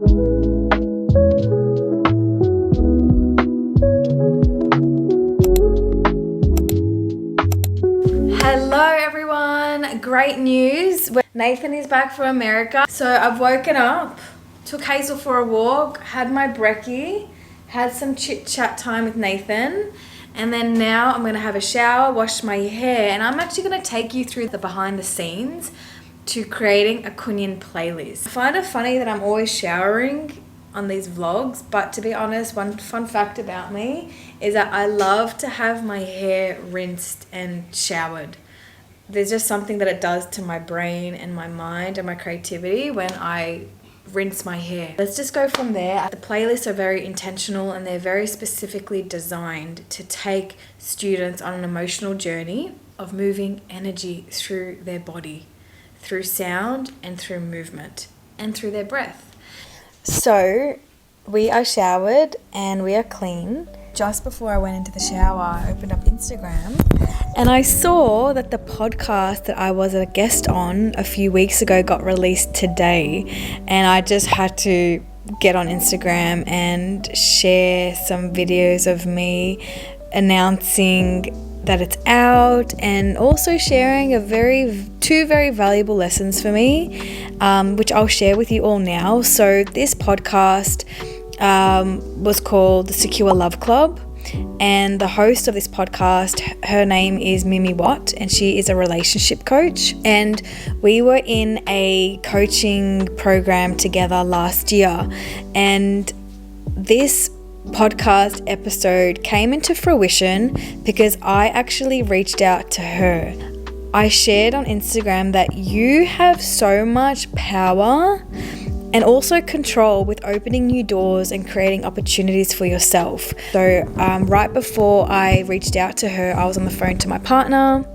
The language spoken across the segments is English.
Hello everyone, great news. Nathan is back from America. So I've woken up, took Hazel for a walk, had my brekkie, had some chit chat time with Nathan, and then now I'm going to have a shower, wash my hair, and I'm actually going to take you through the behind the scenes to creating a KunYin playlist. I find it funny that I'm always showering on these vlogs, but to be honest, one fun fact about me is that I love to have my hair rinsed and showered. There's just something that it does to my brain and my mind and my creativity when I rinse my hair. Let's just go from there. The playlists are very intentional and they're very specifically designed to take students on an emotional journey of moving energy through their body, through sound and through movement and through their breath. So we are showered and we are clean. Just before I went into the shower, I opened up Instagram and I saw that the podcast that I was a guest on a few weeks ago got released today, and I just had to get on Instagram and share some videos of me announcing that it's out, and also sharing two very valuable lessons for me, which I'll share with you all now. So this podcast was called the Secure Love Club, and the host of this podcast, her name is Mimi Watt, and she is a relationship coach, and we were in a coaching program together last year, and this podcast episode came into fruition because I actually reached out to her. I shared on Instagram that you have so much power and also control with opening new doors and creating opportunities for yourself. So right before I reached out to her, I was on the phone to my partner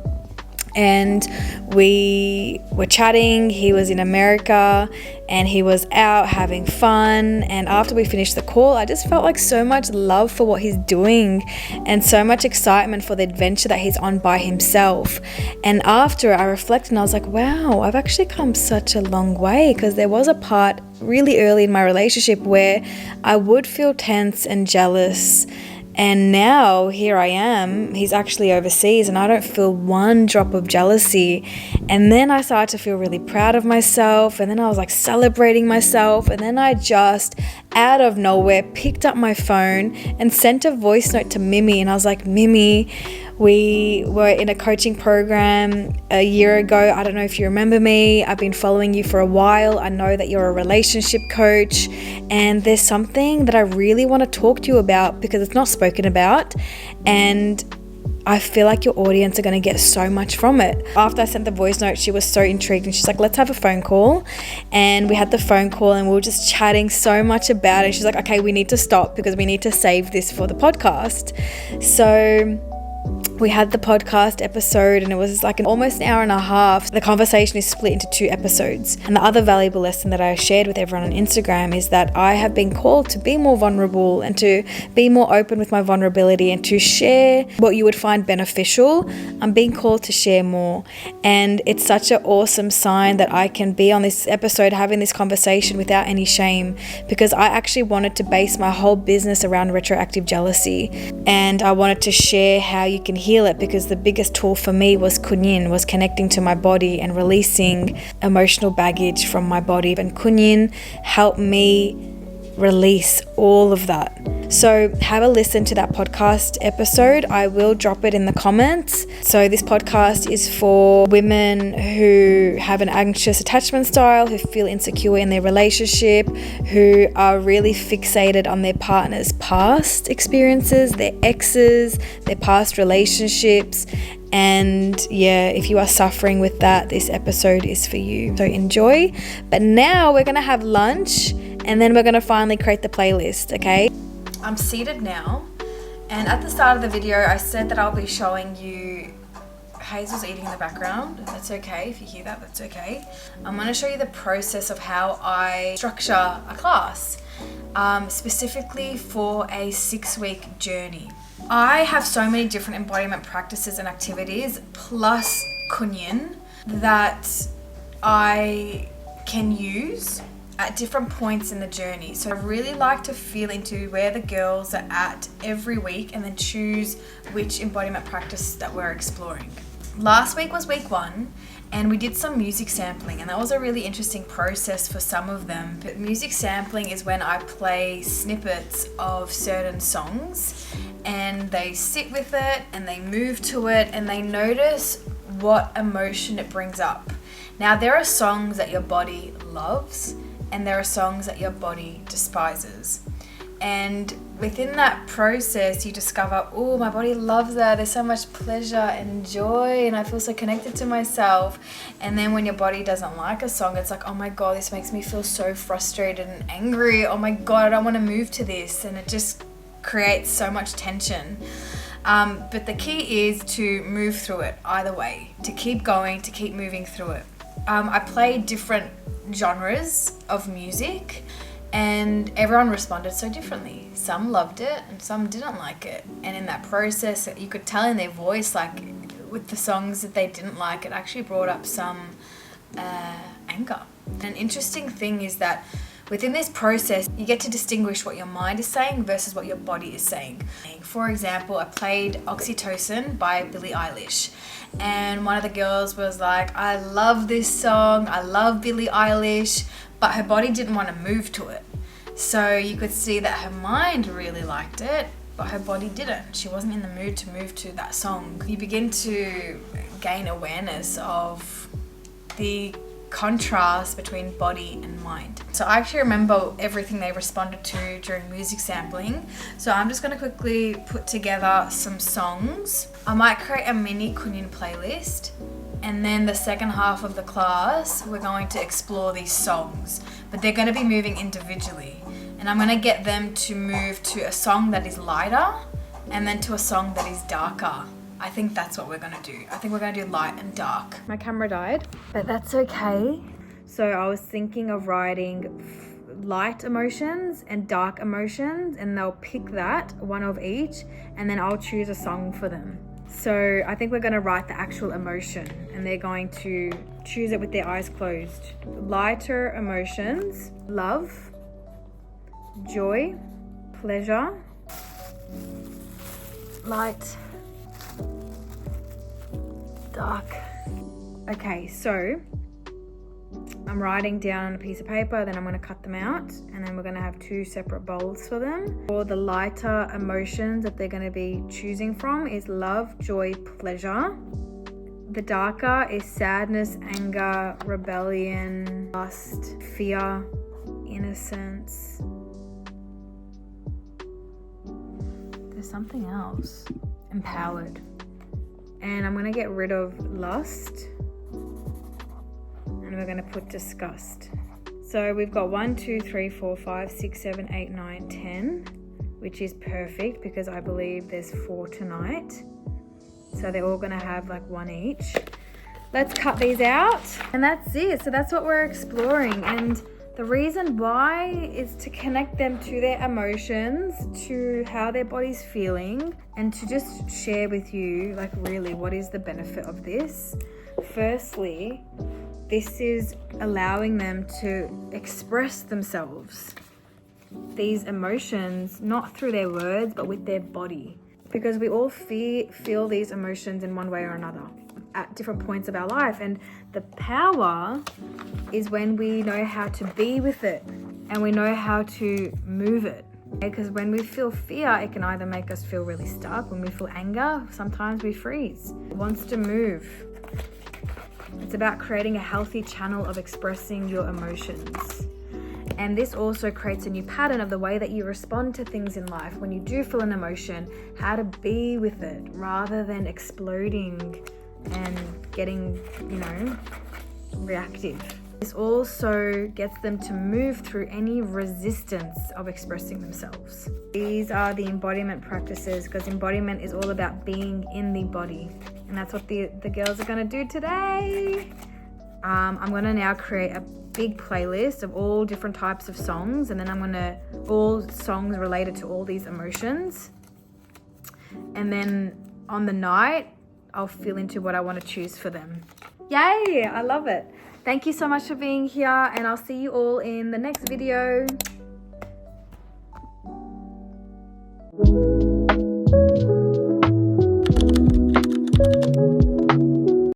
and we were chatting. He was in America and he was out having fun, and after we finished the call, I just felt like so much love for what he's doing and so much excitement for the adventure that he's on by himself. And after I reflected and I was like, wow, I've actually come such a long way, because there was a part really early in my relationship where I would feel tense and jealous. And now here I am, he's actually overseas and I don't feel one drop of jealousy. And then I started to feel really proud of myself, and then I was like celebrating myself, and then I just out of nowhere picked up my phone and sent a voice note to Mimi, and I was like, Mimi, we were in a coaching program a year ago. I don't know if you remember me. I've been following you for a while. I know that you're a relationship coach, and there's something that I really want to talk to you about because it's not spoken about, and I feel like your audience are going to get so much from it. After I sent the voice note, she was so intrigued and she's like, let's have a phone call. And we had the phone call and we were just chatting so much about it. She's like, okay, we need to stop because we need to save this for the podcast. So we had the podcast episode and it was like almost an hour and a half. The conversation is split into 2 episodes. And the other valuable lesson that I shared with everyone on Instagram is that I have been called to be more vulnerable and to be more open with my vulnerability and to share what you would find beneficial. I'm being called to share more. And it's such an awesome sign that I can be on this episode having this conversation without any shame, because I actually wanted to base my whole business around retroactive jealousy. And I wanted to share how you can heal it, because the biggest tool for me was KunYin, was connecting to my body and releasing emotional baggage from my body. And KunYin helped me release all of that. So have a listen to that podcast episode. I will drop it in the comments. So this podcast is for women who have an anxious attachment style, who feel insecure in their relationship, who are really fixated on their partner's past experiences, their exes, their past relationships. And yeah, if you are suffering with that, this episode is for you. So enjoy. But now we're going to have lunch and then we're going to finally create the playlist, okay? I'm seated now, and at the start of the video I said that I'll be showing you Hazel's eating in the background. That's okay if you hear that, that's okay. I'm going to show you the process of how I structure a class, specifically for a 6-week journey. I have so many different embodiment practices and activities plus KunYin that I can use at different points in the journey. So I really like to feel into where the girls are at every week and then choose which embodiment practice that we're exploring. Last week was week 1 and we did some music sampling, and that was a really interesting process for some of them. But music sampling is when I play snippets of certain songs and they sit with it and they move to it and they notice what emotion it brings up. Now, there are songs that your body loves and there are songs that your body despises. And within that process, you discover, oh, my body loves that. There's so much pleasure and joy and I feel so connected to myself. And then when your body doesn't like a song, it's like, oh my God, this makes me feel so frustrated and angry. Oh my God, I don't want to move to this. And it just creates so much tension. But the key is to move through it either way, to keep going, to keep moving through it. I played different genres of music and everyone responded so differently. Some loved it and some didn't like it. And in that process, you could tell in their voice, like with the songs that they didn't like, it actually brought up some anger. An interesting thing is that within this process, you get to distinguish what your mind is saying versus what your body is saying. For example, I played Oxytocin by Billie Eilish. And one of the girls was like, I love this song, I love Billie Eilish, but her body didn't want to move to it. So you could see that her mind really liked it, but her body didn't. She wasn't in the mood to move to that song. You begin to gain awareness of the contrast between body and mind. So I actually remember everything they responded to during music sampling. So I'm just going to quickly put together some songs. I might create a mini KunYin playlist, and then the second half of the class we're going to explore these songs, but they're going to be moving individually, and I'm going to get them to move to a song that is lighter and then to a song that is darker. I think that's what we're going to do. I think we're going to do light and dark. My camera died, but that's okay. So I was thinking of writing light emotions and dark emotions, and they'll pick that, one of each, and then I'll choose a song for them. So I think we're going to write the actual emotion and they're going to choose it with their eyes closed. Lighter emotions: love, joy, pleasure, light, dark. Okay, so I'm writing down on a piece of paper, then I'm going to cut them out, and then we're going to have 2 separate bowls for them. For the lighter emotions that they're going to be choosing from is love, joy, pleasure. The darker is sadness, anger, rebellion, lust, fear, innocence. There's something else. Empowered. And I'm going to get rid of lust. And we're going to put disgust. So we've got 1, 2, 3, 4, 5, 6, 7, 8, 9, 10, which is perfect because I believe there's 4 tonight. So they're all going to have like 1 each. Let's cut these out. And that's it. So that's what we're exploring. And the reason why is to connect them to their emotions, to how their body's feeling, and to just share with you, like, really, what is the benefit of this? Firstly, this is allowing them to express themselves, these emotions, not through their words, but with their body. Because we all feel these emotions in one way or another at different points of our life. And the power is when we know how to be with it and we know how to move it. Because when we feel fear, it can either make us feel really stuck. When we feel anger, sometimes we freeze. It wants to move. It's about creating a healthy channel of expressing your emotions. And this also creates a new pattern of the way that you respond to things in life. When you do feel an emotion, how to be with it rather than exploding and getting, reactive. This also gets them to move through any resistance of expressing themselves. These are the embodiment practices, because embodiment is all about being in the body. And that's what the girls are going to do today. I'm going to now create a big playlist of all different types of songs, and then I'm going to, all songs related to all these emotions. And then on the night, I'll feel into what I want to choose for them. Yay, I love it. Thank you so much for being here, and I'll see you all in the next video.